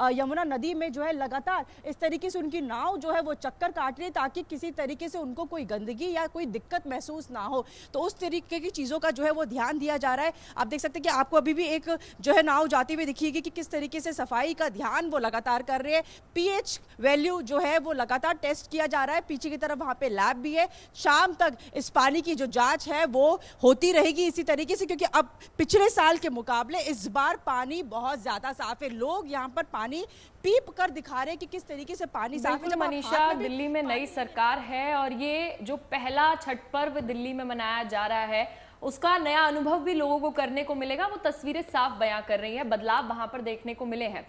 यमुना नदी में जो है लगातार इस तरीके से उनकी नाव जो है वो चक्कर काट रही है, ताकि किसी तरीके से उनको कोई गंदगी या कोई दिक्कत महसूस ना हो। तो उस तरीके की चीज़ों का जो है वो ध्यान दिया जा रहा है। आप देख सकते हैं कि आपको अभी भी एक जो है नाव जाती हुई दिखेगी कि किस तरीके से सफाई का ध्यान वो लगातार कर रहे हैं। पीएच वैल्यू जो है वो लगातार टेस्ट किया जा रहा है। पीछे की तरफ वहाँ पे लैब भी है। शाम तक इस पानी की जो जांच है वो होती रहेगी इसी तरीके से, क्योंकि अब पिछले साल के मुकाबले इस बार पानी बहुत ज्यादा साफ है। लोग यहाँ पर पानी पीप कर दिखा रहे हैं कि किस तरीके से पानी साफ है। मनीषा, दिल्ली में नई सरकार है और ये जो पहला छठ पर्व दिल्ली में मनाया जा रहा है उसका नया अनुभव भी लोगों को करने को मिलेगा। वो तस्वीरें साफ बयां कर रही है, बदलाव वहां पर देखने को मिले हैं।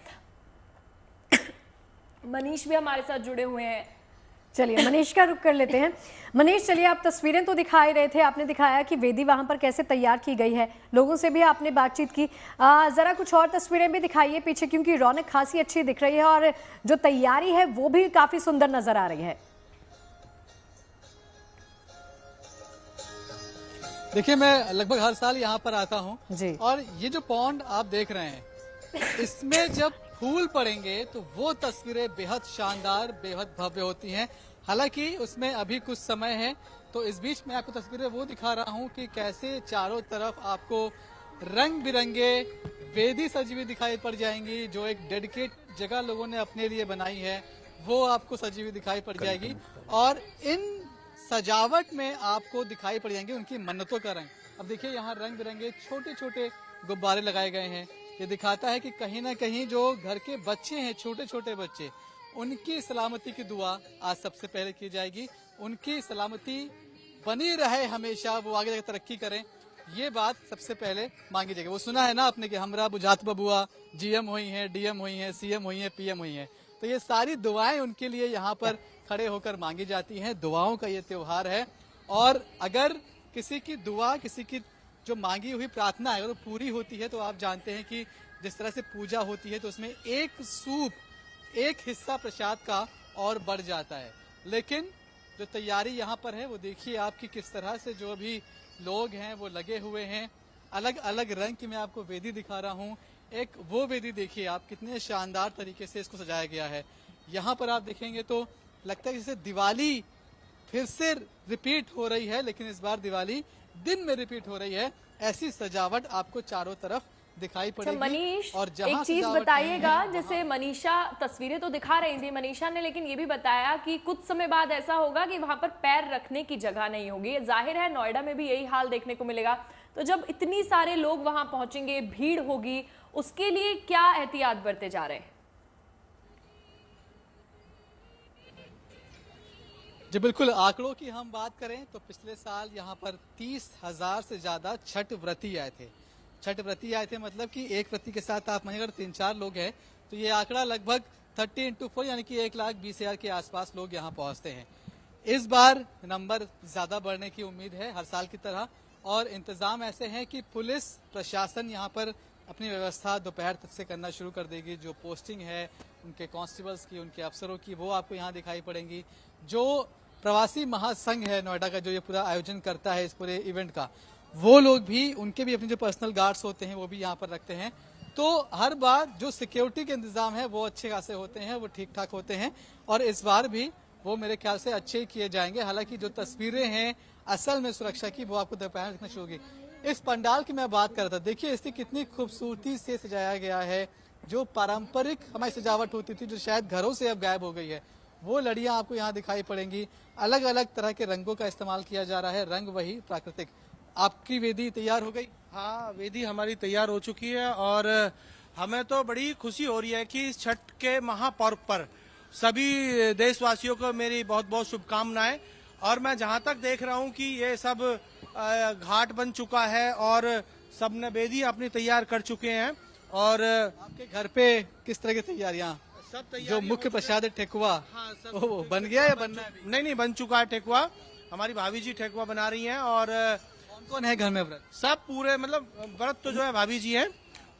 मनीष भी हमारे साथ जुड़े हुए हैं। चलिए मनीष का रुख कर लेते हैं। मनीष, चलिए, आप तस्वीरें तो दिखा ही रहे थे, आपने दिखाया कि वेदी वहां पर कैसे तैयार की गई है, लोगों से भी आपने बातचीत की। जरा कुछ और तस्वीरें भी दिखाइए पीछे, क्योंकि रौनक खासी अच्छी दिख रही है और जो तैयारी है वो भी काफी सुंदर नजर आ रही है। देखिए, मैं लगभग हर साल यहाँ पर आता हूँ जी, और ये जो पॉन्ड आप देख रहे हैं, इसमें जब फूल पड़ेंगे तो वो तस्वीरें बेहद शानदार, बेहद भव्य होती हैं। हालांकि उसमें अभी कुछ समय है, तो इस बीच मैं आपको तस्वीरें वो दिखा रहा हूँ कि कैसे चारों तरफ आपको रंग बिरंगे वेदी सजी हुई दिखाई पड़ जाएंगी। जो एक डेडिकेट जगह लोगों ने अपने लिए बनाई है वो आपको सजी हुई दिखाई पड़ जाएगी, और इन सजावट में आपको दिखाई पड़ जाएंगे उनकी मन्नतों का रंग। अब देखिए, यहाँ रंग बिरंगे छोटे छोटे गुब्बारे लगाए गए हैं। ये दिखाता है कि कहीं ना कहीं जो घर के बच्चे हैं, छोटे छोटे बच्चे, उनकी सलामती की दुआ आज सबसे पहले की जाएगी। उनकी सलामती बनी रहे हमेशा, वो आगे जाकर तरक्की करें, ये बात सबसे पहले मांगी जाएगी। वो सुना है ना आपने कि हमरा बुझात बबुआ जीएम हुई हैं, डीएम हुई हैं, सीएम हुई हैं, पीएम हुई हैं। तो ये सारी दुआएं उनके लिए यहाँ पर खड़े होकर मांगी जाती हैं। दुआओं का ये त्योहार है, और अगर किसी की दुआ, किसी की जो मांगी हुई प्रार्थना है अगर वो पूरी होती है, तो आप जानते हैं कि जिस तरह से पूजा होती है तो उसमें एक सूप, एक हिस्सा प्रसाद का और बढ़ जाता है। लेकिन जो तैयारी यहाँ पर है वो देखिए आपकी किस तरह से जो भी लोग हैं वो लगे हुए हैं। अलग अलग रंग की मैं आपको वेदी दिखा रहा हूँ। एक वो वेदी देखिए आप, कितने शानदार तरीके से इसको सजाया गया है। यहाँ पर आप देखेंगे तो लगता है जैसे दिवाली फिर से रिपीट हो रही है, लेकिन इस बार दिवाली दिन में रिपीट हो रही है। ऐसी सजावट आपको चारों तरफ दिखाई पड़ेगी। मनीष, और एक चीज बताइएगा, जैसे मनीषा तस्वीरें तो दिखा रही थी मनीषा ने, लेकिन ये भी बताया कि कुछ समय बाद ऐसा होगा कि वहां पर पैर रखने की जगह नहीं होगी। जाहिर है नोएडा में भी यही हाल देखने को मिलेगा। तो जब इतनी सारे लोग वहां पहुंचेंगे, भीड़ होगी, उसके लिए क्या एहतियात बरते जा रहे हैं? जी बिल्कुल, आंकड़ों की हम बात करें तो पिछले साल यहाँ पर 30,000 से ज्यादा छठ व्रती आए थे। छठ व्रती आए थे मतलब कि एक व्रती के साथ आप मानिए अगर 3-4 लोग हैं तो ये आंकड़ा लगभग 30x4 यानी कि 1,20,000 के आसपास लोग यहाँ पहुँचते हैं। इस बार नंबर ज्यादा बढ़ने की उम्मीद है हर साल की तरह, और इंतजाम ऐसे हैं कि पुलिस प्रशासन यहाँ पर अपनी व्यवस्था दोपहर तक से करना शुरू कर देगी। जो पोस्टिंग है उनके कांस्टेबल्स की, उनके अफसरों की, वो आपको यहाँ दिखाई पड़ेंगी। जो प्रवासी महासंघ है नोएडा का, जो ये पूरा आयोजन करता है इस पूरे इवेंट का, वो लोग भी, उनके भी अपने जो पर्सनल गार्ड्स होते हैं वो भी यहाँ पर रखते हैं। तो हर बार जो सिक्योरिटी के इंतजाम है वो अच्छे खासे होते हैं, वो ठीक ठाक होते हैं, और इस बार भी वो मेरे ख्याल से अच्छे किए जाएंगे। हालांकि जो तस्वीरें हैं असल में सुरक्षा की, वो आपको दोपहर दिखना शुरू होगी। इस पंडाल की मैं बात कर रहा था, देखिए इसकी कितनी खूबसूरती से सजाया गया है। जो पारंपरिक हमारी सजावट होती थी, जो शायद घरों से अब गायब हो गई है, वो लड़ियां आपको यहाँ दिखाई पड़ेंगी। अलग अलग तरह के रंगों का इस्तेमाल किया जा रहा है, रंग वही प्राकृतिक। आपकी वेदी तैयार हो गई? हाँ, वेदी हमारी तैयार हो चुकी है, और हमें तो बड़ी खुशी हो रही है कि छठ के महापर्व पर सभी देशवासियों को मेरी बहुत बहुत शुभकामनाएं। और मैं जहाँ तक देख रहा हूँ कि ये सब घाट बन चुका है और सबने वेदी अपनी तैयार कर चुके हैं। और आपके घर पे किस तरह की तैयारियां? सब तैयार, जो मुख्य प्रसाद है ठेकुआ, हाँ, सब वो बन गया या बनना है? नहीं, बन चुका है ठेकुआ। हमारी भाभी जी ठेकुआ बना रही हैं। और कौन कौन है घर में व्रत? सब पूरे, मतलब व्रत तो जो है भाभी जी हैं,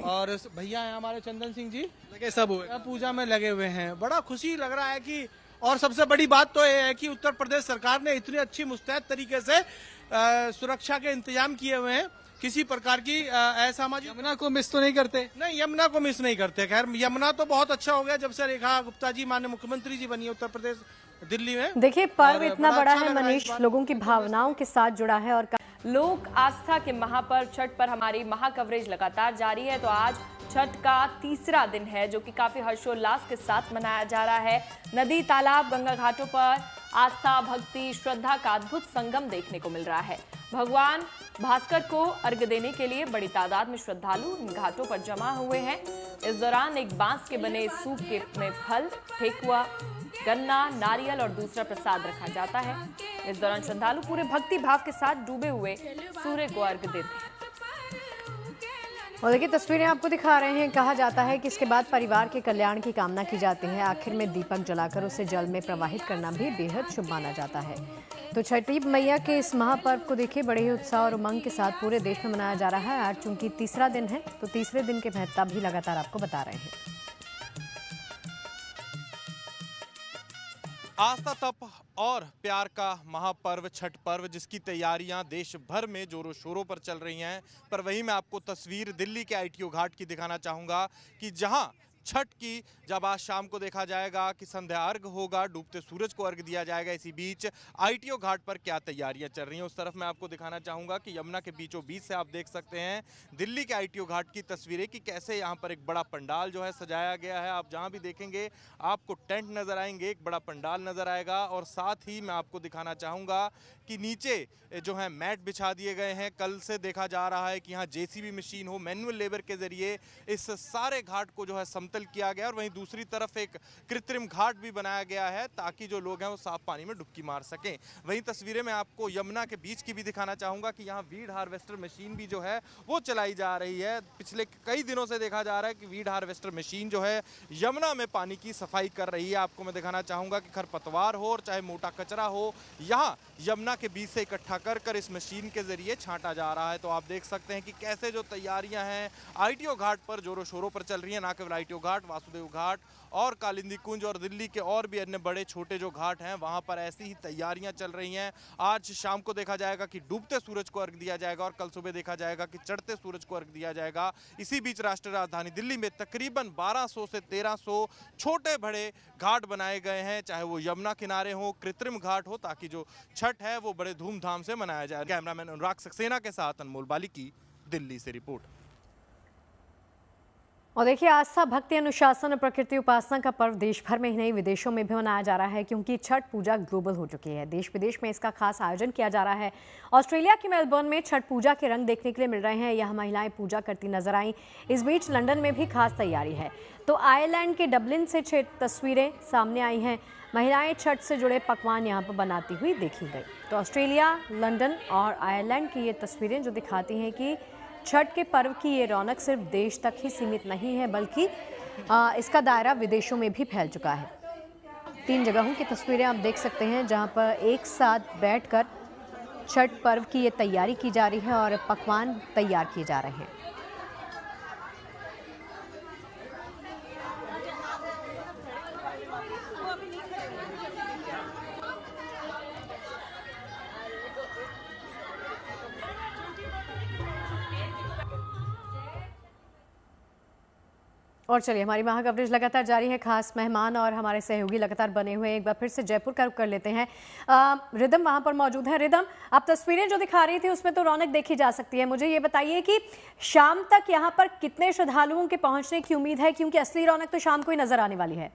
और भैया हैं हमारे चंदन सिंह जी, लगे सब हुए पूजा में लगे हुए हैं। बड़ा खुशी लग रहा है कि, और सबसे बड़ी बात तो ये है कि उत्तर प्रदेश सरकार ने इतनी अच्छी मुस्तैद तरीके से सुरक्षा के इंतजाम किए हुए हैं किसी प्रकार की असामाजिक। यमुना को मिस तो नहीं करते? नहीं, यमुना को मिस नहीं करते। खैर, यमुना तो बहुत अच्छा हो गया जब से रेखा गुप्ता जी माननीय मुख्यमंत्री जी बनी उत्तर प्रदेश दिल्ली में। देखिए, पर्व इतना बड़ा है मनीष, लोगों की भावनाओं के साथ जुड़ा है। और लोक आस्था के महापर्व छठ पर हमारी महा कवरेज लगातार जारी है। तो आज छठ का तीसरा दिन है, जो कि काफी हर्षोल्लास के साथ मनाया जा रहा है। नदी, तालाब, गंगा घाटों पर आस्था, भक्ति, श्रद्धा का अद्भुत संगम देखने को मिल रहा है। भगवान भास्कर को अर्घ्य देने के लिए बड़ी तादाद में श्रद्धालु इन घाटों पर जमा हुए हैं। इस दौरान एक बांस के बने सूप के में फल, ठेकुआ, गन्ना, नारियल और दूसरा प्रसाद रखा जाता है। इस दौरान श्रद्धालु पूरे भक्ति भाव के साथ डूबे हुए सूर्य को अर्घ्य देते हैं। और देखिए, तस्वीरें आपको दिखा रहे हैं। कहा जाता है कि इसके बाद परिवार के कल्याण की कामना की जाती है। आखिर में दीपक जलाकर उसे जल में प्रवाहित करना भी बेहद शुभ माना जाता है। तो छठी मैया के इस महापर्व को देखिए, बड़े ही उत्साह और उमंग के साथ पूरे देश में मनाया जा रहा है। आज चूंकि तीसरा दिन है, तो तीसरे दिन के महत्ता भी लगातार आपको बता रहे हैं। आस्था, तप और प्यार का महापर्व छठ पर्व, जिसकी तैयारियां देश भर में जोरों शोरों पर चल रही हैं। पर वहीं मैं आपको तस्वीर दिल्ली के ITO घाट की दिखाना चाहूँगा कि जहां छठ की जब आज शाम को देखा जाएगा कि संध्या अर्घ होगा, डूबते सूरज को अर्घ दिया जाएगा। इसी बीच ITO घाट पर क्या तैयारियां चल रही हैं, उस तरफ मैं आपको दिखाना चाहूँगा कि यमुना के बीचों बीच से आप देख सकते हैं दिल्ली के ITO घाट की तस्वीरें कि कैसे यहाँ पर एक बड़ा पंडाल जो है सजाया गया है। आप जहाँ भी देखेंगे आपको टेंट नज़र आएंगे, एक बड़ा पंडाल नज़र आएगा। और साथ ही मैं आपको दिखाना चाहूँगा कि नीचे जो है मैट बिछा दिए गए हैं। कल से देखा जा रहा है कि यहाँ JCB मशीन हो, मैनुअल लेबर के जरिए इस सारे घाट को जो है समतल किया गया। और वहीं दूसरी तरफ एक कृत्रिम घाट भी बनाया गया है ताकि जो लोग हैं वो साफ पानी में डुबकी मार सकें। वहीं तस्वीरें मैं आपको यमुना के बीच की भी दिखाना चाहूँगा कि यहाँ वीड हार्वेस्टर मशीन भी जो है वो चलाई जा रही है। पिछले कई दिनों से देखा जा रहा है कि वीड हार्वेस्टर मशीन जो है यमुना में पानी की सफाई कर रही है। आपको मैं दिखाना चाहूँगा कि खरपतवार हो और चाहे मोटा कचरा हो, यहाँ यमुना के बीच से इकट्ठा कर इस मशीन के जरिए छांटा जा रहा है। तो आप देख सकते हैं कि कैसे जो तैयारियां हैं ITO घाट पर जोरों शोरों पर चल रही हैं। ना केवल ITO घाट, वासुदेव घाट और कालिंदी कुंज और दिल्ली के और भी अन्य बड़े छोटे जो घाट हैं वहां पर ऐसी ही तैयारियां चल रही हैं। आज शाम को देखा जाएगा कि डूबते सूरज को अर्घ दिया जाएगा और कल सुबह देखा जाएगा कि चढ़ते सूरज को अर्घ दिया जाएगा। इसी बीच राष्ट्रीय राजधानी दिल्ली में तकरीबन 1200 से 1300 छोटे बड़े घाट बनाए गए हैं, चाहे वो यमुना किनारे हो, कृत्रिम घाट हो, ताकि जो छठ है वो बड़े धूमधाम से मनाया जाए। कैमरामैन अनुराग सक्सेना के साथ अनमोल बालिकी, दिल्ली से रिपोर्ट। और देखिए, आस्था, भक्ति, अनुशासन और प्रकृति उपासना का पर्व देश भर में ही नहीं विदेशों में भी मनाया जा रहा है, क्योंकि छठ पूजा ग्लोबल हो चुकी है। देश विदेश में इसका खास आयोजन किया जा रहा है। ऑस्ट्रेलिया के मेलबर्न में छठ पूजा के रंग देखने के लिए मिल रहे हैं। यहाँ महिलाएं पूजा करती नजर आईं। इस बीच लंदन में भी खास तैयारी है। तो आयरलैंड के डबलिन से 6 तस्वीरें सामने आई हैं। महिलाएं छठ से जुड़े पकवान यहाँ पर बनाती हुई देखी गई। तो ऑस्ट्रेलिया, लंदन और आयरलैंड की ये तस्वीरें जो दिखाती हैं कि छठ के पर्व की ये रौनक सिर्फ देश तक ही सीमित नहीं है, बल्कि इसका दायरा विदेशों में भी फैल चुका है। 3 जगहों की तस्वीरें आप देख सकते हैं जहां पर एक साथ बैठकर छठ पर्व की ये तैयारी की जा रही है और पकवान तैयार किए जा रहे हैं। और चलिए, हमारी महा कवरेज लगातार जारी है। खास मेहमान और हमारे सहयोगी लगातार बने हुए हैं। एक बार फिर से जयपुर का रुख कर लेते हैं। रिदम वहां पर मौजूद है। रिदम, आप तस्वीरें जो दिखा रही थी उसमें तो रौनक देखी जा सकती है। मुझे ये बताइए कि शाम तक यहाँ पर कितने श्रद्धालुओं के पहुंचने की उम्मीद है, क्योंकि असली रौनक तो शाम को ही नजर आने वाली है।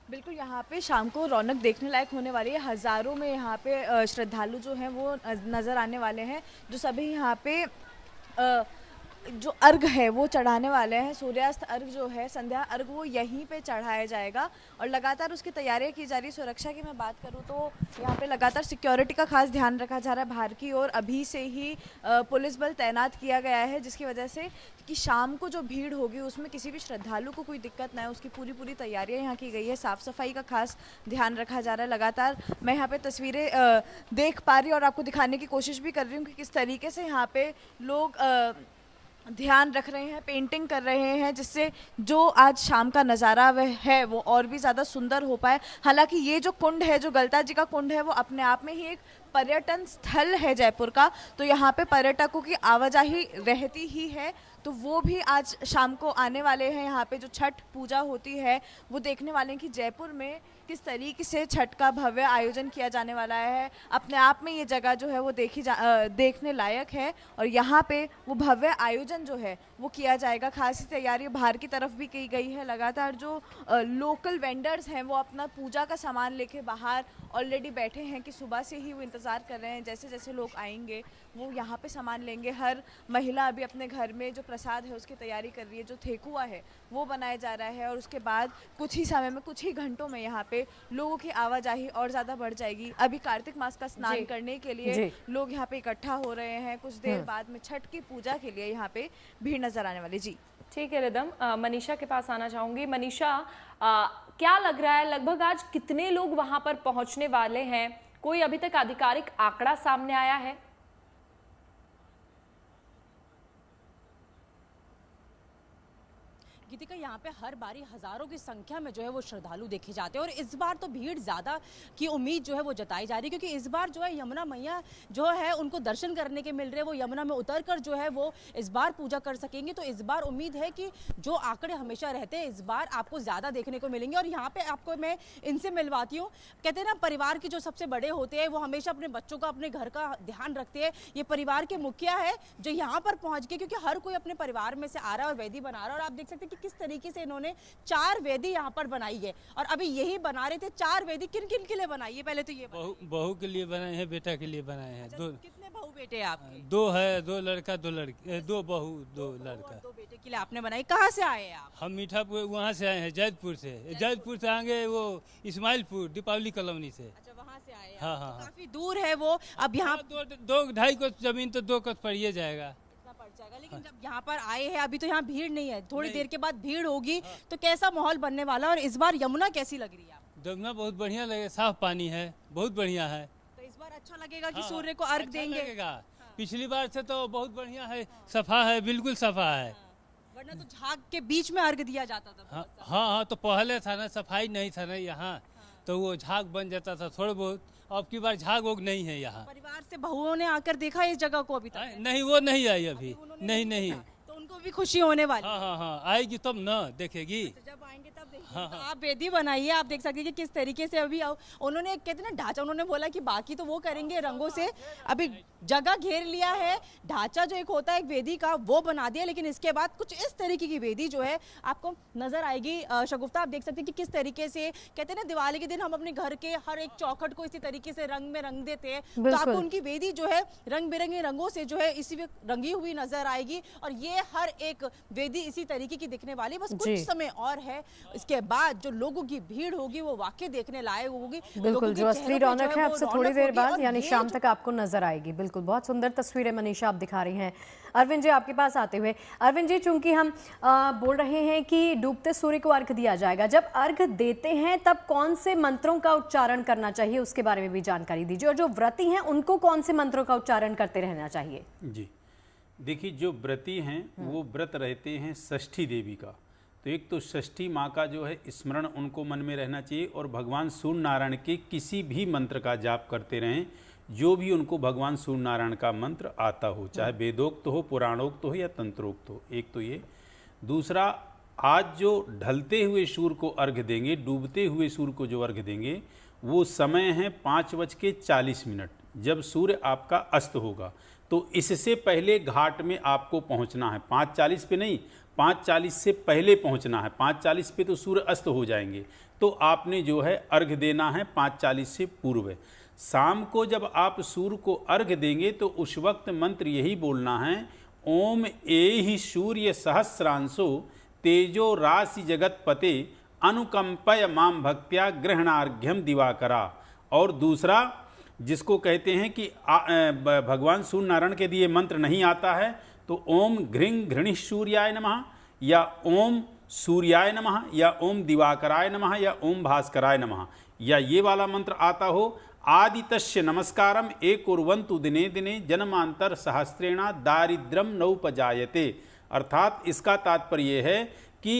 बिल्कुल, यहाँ पे शाम को रौनक देखने लायक होने वाली है। हज़ारों में यहाँ पे श्रद्धालु जो हैं वो नज़र आने वाले हैं, जो सभी यहाँ पे जो अर्घ है वो चढ़ाने वाले हैं। सूर्यास्त अर्घ जो है, संध्या अर्घ, वो यहीं पे चढ़ाया जाएगा और लगातार उसकी तैयारियां की जा रही है। सुरक्षा की मैं बात करूँ तो यहाँ पे लगातार सिक्योरिटी का खास ध्यान रखा जा रहा है। बाहर की ओर अभी से ही पुलिस बल तैनात किया गया है, जिसकी वजह से कि शाम को जो भीड़ होगी उसमें किसी भी श्रद्धालु को कोई दिक्कत ना है, उसकी पूरी तैयारियाँ यहाँ की गई है। साफ़ सफाई का खास ध्यान रखा जा रहा है। लगातार मैं यहाँ पर तस्वीरें देख पा रही हूँ और आपको दिखाने की कोशिश भी कर रही हूँ कि किस तरीके से यहाँ पर लोग ध्यान रख रहे हैं, पेंटिंग कर रहे हैं, जिससे जो आज शाम का नज़ारा वह है वो और भी ज़्यादा सुंदर हो पाए। हालांकि ये जो कुंड है, जो गलता जी का कुंड है, वो अपने आप में ही एक पर्यटन स्थल है जयपुर का, तो यहाँ पे पर्यटकों की आवाजाही रहती ही है। तो वो भी आज शाम को आने वाले हैं। यहाँ पे जो छठ पूजा होती है वो देखने वाले हैं कि जयपुर में किस तरीके से छठ का भव्य आयोजन किया जाने वाला है। अपने आप में ये जगह जो है वो देखने लायक है, और यहाँ पे वो भव्य आयोजन जो है वो किया जाएगा। खासी तैयारी बाहर की तरफ भी की गई है। लगातार जो लोकल वेंडर्स हैं वो अपना पूजा का सामान लेके बाहर ऑलरेडी बैठे हैं कि सुबह से ही वो इंतज़ार कर रहे हैं जैसे जैसे लोग आएंगे वो यहाँ पे सामान लेंगे। हर महिला अभी अपने घर में जो प्रसाद है उसकी तैयारी कर रही है। जो ठेकुआ है वो बनाया जा रहा है, और उसके बाद कुछ ही समय में, कुछ ही घंटों में यहाँ पे लोगों की आवाजाही और ज़्यादा बढ़ जाएगी। अभी कार्तिक मास का स्नान करने के लिए लोग यहाँ पे इकट्ठा हो रहे हैं। कुछ देर बाद में छठ की पूजा के लिए यहाँ पे भीड़ नजर आने वाली। जी ठीक है रिदम, मनीषा के पास आना चाहूंगी। मनीषा, क्या लग रहा है, लगभग आज कितने लोग वहां पर पहुंचने वाले हैं? कोई अभी तक आधिकारिक आंकड़ा सामने आया है? गीतिका, यहाँ पे हर बारी हजारों की संख्या में जो है वो श्रद्धालु देखे जाते हैं, और इस बार तो भीड़ ज़्यादा की उम्मीद जो है वो जताई जा रही है, क्योंकि इस बार जो है यमुना मैया जो है उनको दर्शन करने के मिल रहे हैं। वो यमुना में उतरकर जो है वो इस बार पूजा कर सकेंगे। तो इस बार उम्मीद है कि जो आंकड़े हमेशा रहते हैं इस बार आपको ज़्यादा देखने को मिलेंगे। और यहाँ पे आपको मैं इनसे मिलवाती हूँ। कहते हैं ना, परिवार के जो सबसे बड़े होते हैं वो हमेशा अपने बच्चों का, अपने घर का ध्यान रखते हैं। ये परिवार के मुखिया है जो यहाँ पर पहुँच गए, क्योंकि हर कोई अपने परिवार में से आ रहा है और वेदी बना रहा है। और आप देख सकते हैं कि किस तरीके से इन्होंने 4 वेदी यहाँ पर बनाई है, और अभी यही बना रहे थे। 4 वेदी किन किन के लिए बनाई है? पहले तो ये बहू के लिए बनाए हैं, बेटा के लिए बनाए हैं। अच्छा, कितने बहू बेटे आपके? 2 है, 2 लड़का 2 लड़की, 2 बहू 2 लड़का। 2 बेटे के लिए आपने बनाई। कहाँ से आए हैं आप? हम मीठापुर वहाँ से आए हैं, जैदपुर से। जैदपुर से आएंगे वो इस्माइलपुर दीपावली कॉलोनी से। अच्छा, वहाँ से आए हैं। हाँ हाँ, काफी दूर है वो। अब यहाँ 2-2.5 कोस जमीन तो 2 कोस पड़िए जाएगा। लेकिन जब यहाँ पर आए हैं, अभी तो यहाँ भीड़ नहीं है, थोड़ी देर के बाद भीड़ होगी। तो कैसा माहौल बनने वाला है? और इस बार यमुना कैसी लग रही है आपको? यमुना बहुत बढ़िया लगे, साफ पानी है, बहुत बढ़िया है। तो इस बार अच्छा लगेगा कि सूर्य को अर्घ देंगे? पिछली बार से तो बहुत बढ़िया है, सफा है, बिल्कुल सफा है। वरना तो झाग के बीच में अर्घ दिया जाता था। हाँ, तो पहले था ना, सफाई नहीं था ना यहाँ, तो वो झाग बन जाता था थोड़ा बहुत। अब की बार झाग वोग नहीं है यहाँ। परिवार से बहुओं ने आकर देखा इस जगह को? अभी तक नहीं, वो नहीं आई अभी। नहीं। तो उनको भी खुशी होने वाली? हाँ, आएगी तब ना देखेगी। जब आएंगे तब देखेंगे। तो आप वेदी बनाइए, आप देख सकते हैं कि किस तरीके से अभी उन्होंने, कहते हैं ना, ढांचा, उन्होंने बोला कि बाकी तो वो करेंगे रंगों से। अभी जगह घेर लिया है, ढांचा जो एक होता है एक वेदी का वो बना दिया, लेकिन इसके बाद कुछ इस तरीके की वेदी जो है आपको नजर आएगी। शगुफ्ता, आप देख सकते हैं कि किस तरीके से, कहते हैं ना, दिवाली के दिन हम अपने घर के हर एक चौखट को इसी तरीके से रंग में रंग देते हैं, तो आपको उनकी वेदी जो है रंग बिरंगे रंगों से जो है इसी में रंगी हुई नजर आएगी। और ये हर एक वेदी इसी तरीके की दिखने वाली। बस कुछ समय और है, इसके बाद जो लोगों की भीड़ होगी वो वाकई देखने लायक होगी। बिल्कुल, जो असली रौनक है आपसे थोड़ी देर बाद यानी शाम तक आपको नजर आएगी। बिल्कुल, बहुत सुंदर तस्वीरें मनीषा आप दिखा रही हैं। अरविंद जी, आपके पास आते हुए, अरविंद जी, चूंकि हम बोल रहे हैं कि डूबते सूर्य को अर्घ दिया जाएगा, जब अर्घ देते हैं तब कौन से मंत्रों का उच्चारण करना चाहिए, उसके बारे में भी जानकारी दीजिए। और जो व्रती हैं उनको कौन से मंत्रों का उच्चारण करते रहना चाहिए? जी देखिए, जो व्रती हैं वो व्रत रहते हैं षष्ठी देवी का। तो एक तो षष्ठी माँ का जो है स्मरण उनको मन में रहना चाहिए, और भगवान सूर्य नारायण के किसी भी मंत्र का जाप करते रहें, जो भी उनको भगवान सूर्य नारायण का मंत्र आता हो, चाहे वेदोक्त हो, पुराणोक्त हो या तंत्रोक्त हो। एक तो ये। दूसरा, आज जो ढलते हुए सूर्य को अर्घ देंगे, डूबते हुए सूर्य को जो अर्घ देंगे, वो समय है 5:40 जब सूर्य आपका अस्त होगा। तो इससे पहले घाट में आपको पहुंचना है। 5:40 पे नहीं, 5:40 से पहले पहुंचना है। 5:40 पे तो सूर्य अस्त हो जाएंगे, तो आपने जो है अर्घ देना है 5:40 से पूर्व। शाम को जब आप सूर्य को अर्घ देंगे तो उस वक्त मंत्र यही बोलना है, ओम एहि सूर्य सहस्रांशो तेजो राशि जगत पते अनुकंपय माम भक्त्या ग्रहणार्घ्यम दिवाकरा। और दूसरा, जिसको कहते हैं कि भगवान सूर्य नारायण के दिए मंत्र नहीं आता है, तो ओम घृंग घृणि सूर्याय नमः, या ओम सूर्याय नमः, या ओम दिवाकराय नमः, या ओम भास्कराय नमः, या ये वाला मंत्र आता हो, आदितस्य नमस्कारम एक कुर्वन्तु दिने दिने जन्मांतर सहस्रेणा दारिद्र्यम नौपजायते। अर्थात इसका तात्पर्य है कि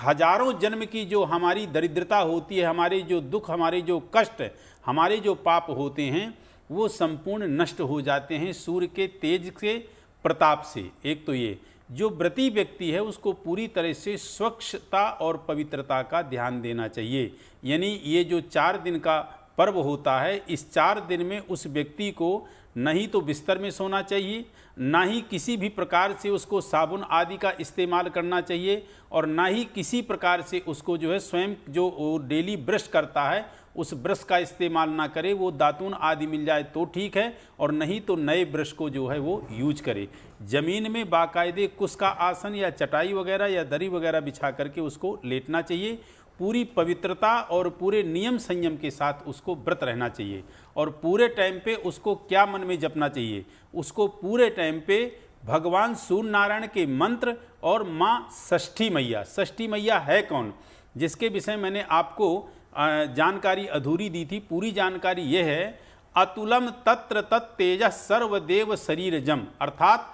हजारों जन्म की जो हमारी दरिद्रता होती है, हमारे जो दुख, हमारे जो कष्ट, हमारे जो पाप होते हैं, वो संपूर्ण नष्ट हो जाते हैं सूर्य के तेज से, प्रताप से। एक तो ये जो व्रती व्यक्ति है उसको पूरी तरह से स्वच्छता और पवित्रता का ध्यान देना चाहिए। यानी ये जो 4 दिन का पर्व होता है, इस 4 दिन में उस व्यक्ति को नहीं तो बिस्तर में सोना चाहिए, ना ही किसी भी प्रकार से उसको साबुन आदि का इस्तेमाल करना चाहिए, और ना ही किसी प्रकार से उसको जो है स्वयं जो डेली ब्रश करता है उस ब्रश का इस्तेमाल ना करे। वो दातून आदि मिल जाए तो ठीक है, और नहीं तो नए ब्रश को जो है वो यूज करे। ज़मीन में बाकायदे कुश का आसन या चटाई वगैरह या दरी वगैरह बिछा करके उसको लेटना चाहिए। पूरी पवित्रता और पूरे नियम संयम के साथ उसको व्रत रहना चाहिए, और पूरे टाइम पे उसको क्या मन में जपना चाहिए, उसको पूरे टाइम पे भगवान सूर्य नारायण के मंत्र और माँ षष्ठी मैया। षष्ठी मैया है कौन, जिसके विषय मैंने आपको जानकारी अधूरी दी थी। पूरी जानकारी यह है, अतुलम तत्र तत्तेज सर्वदेव शरीरजम, अर्थात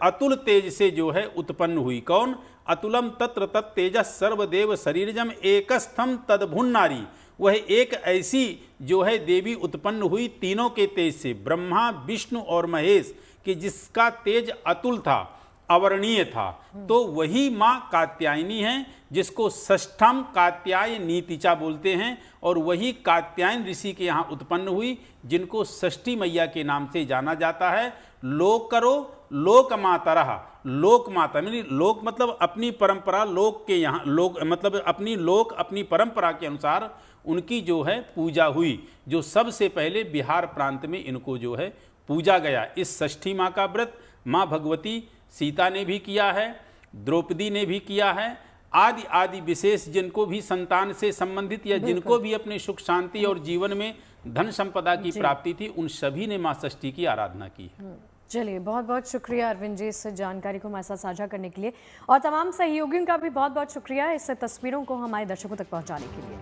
अतुल तेज से जो है उत्पन्न हुई। कौन? अतुलम तत्र तत्तेज सर्वदेव शरीरजम एकस्थम तदभुन नारी। वह एक ऐसी जो है देवी उत्पन्न हुई तीनों के तेज से, ब्रह्मा, विष्णु और महेश, कि जिसका तेज अतुल था, अवर्णीय था। तो वही माँ कात्यायनी है, जिसको षष्ठम कात्याय नीतिचा बोलते हैं, और वही कात्यायन ऋषि के यहाँ उत्पन्न हुई, जिनको षष्ठी मैया के नाम से जाना जाता है। लोक करो लोक माता रहा, लोक माता यानी लोक मतलब अपनी परंपरा, लोक के यहाँ लोक मतलब अपनी लोक अपनी परंपरा के अनुसार उनकी जो है पूजा हुई, जो सबसे पहले बिहार प्रांत में इनको जो है पूजा गया। इस षष्ठी माँ का व्रत माँ भगवती सीता ने भी किया है, द्रौपदी ने भी किया है, आदि आदि विशेष जिनको भी संतान से संबंधित या जिनको भी अपने सुख शांति और जीवन में धन संपदा की प्राप्ति थी, उन सभी ने माँ षष्ठी की आराधना की है। चलिए, बहुत बहुत शुक्रिया अरविंद जी इस जानकारी को हमारे साथ साझा करने के लिए, और तमाम सहयोगियों का भी बहुत बहुत शुक्रिया इस तस्वीरों को हमारे दर्शकों तक पहुंचाने के लिए।